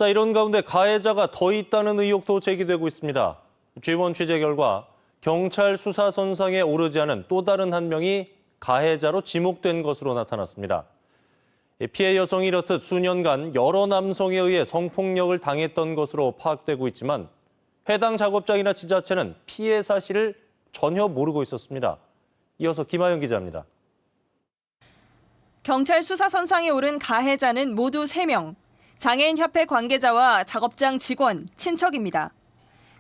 자, 이런 가운데 가해자가 더 있다는 의혹도 제기되고 있습니다. G1 취재 결과 경찰 수사 선상에 오르지 않은 또 다른 한 명이 가해자로 지목된 것으로 나타났습니다. 피해 여성이 이렇듯 수년간 여러 남성에 의해 성폭력을 당했던 것으로 파악되고 있지만 해당 작업장이나 지자체는 피해 사실을 전혀 모르고 있었습니다. 이어서 김하영 기자입니다. 경찰 수사 선상에 오른 가해자는 모두 3명. 장애인협회 관계자와 작업장 직원, 친척입니다.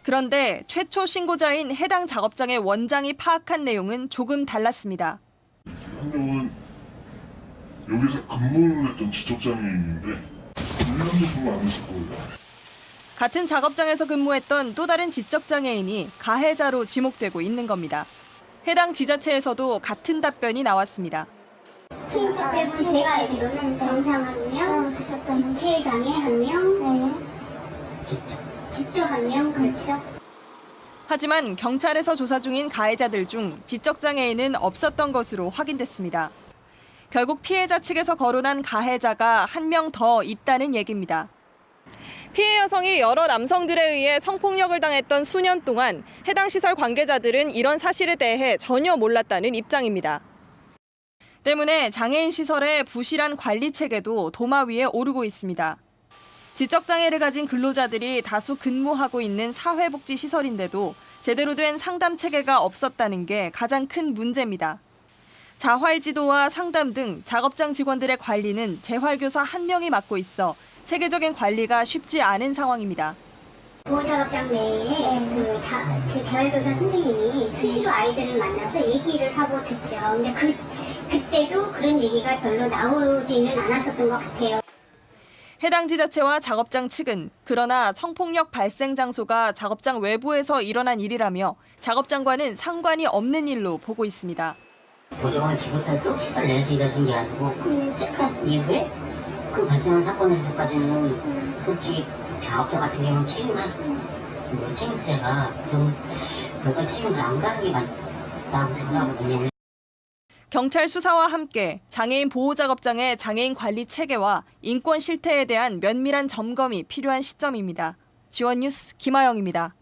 그런데 최초 신고자인 해당 작업장의 원장이 파악한 내용은 조금 달랐습니다. 한 명은 여기서 근무를 했던 지적장애인인데 1년도 근무 안 했을 거예요. 같은 작업장에서 근무했던 또 다른 지적장애인이 가해자로 지목되고 있는 겁니다. 해당 지자체에서도 같은 답변이 나왔습니다. 친척 빼고 제가 알기로는 정상 한 명, 지체장애 한 명, 직접 한 명, 그렇죠. 하지만 경찰에서 조사 중인 가해자들 중 지적장애인은 없었던 것으로 확인됐습니다. 결국 피해자 측에서 거론한 가해자가 한 명 더 있다는 얘기입니다. 피해 여성이 여러 남성들에 의해 성폭력을 당했던 수년 동안 해당 시설 관계자들은 이런 사실에 대해 전혀 몰랐다는 입장입니다. 때문에 장애인 시설의 부실한 관리 체계도 도마 위에 오르고 있습니다. 지적장애를 가진 근로자들이 다수 근무하고 있는 사회복지시설인데도 제대로 된 상담 체계가 없었다는 게 가장 큰 문제입니다. 자활지도와 상담 등 작업장 직원들의 관리는 재활교사 한 명이 맡고 있어 체계적인 관리가 쉽지 않은 상황입니다. 보호작업장 내에 재활교사 선생님이 수시로 아이들을 만나서 얘기를 하고 듣죠. 근데 그때도 그런 얘기가 별로 나오지는 않았었던 것 같아요. 해당 지자체와 작업장 측은 그러나 성폭력 발생 장소가 작업장 외부에서 일어난 일이라며 작업장과는 상관이 없는 일로 보고 있습니다. 보조금을 지급해도 시설 내에서 이뤄진 게 아니고 퇴직한 이후에 그 발생한 사건에서까지는 솔직히 작업자 같은 경우는 책임자가 좀 별도의 책임을 안 가는 게 맞다고 생각하거든요. 경찰 수사와 함께 장애인 보호작업장의 장애인 관리 체계와 인권 실태에 대한 면밀한 점검이 필요한 시점입니다. G1 뉴스 김하영입니다.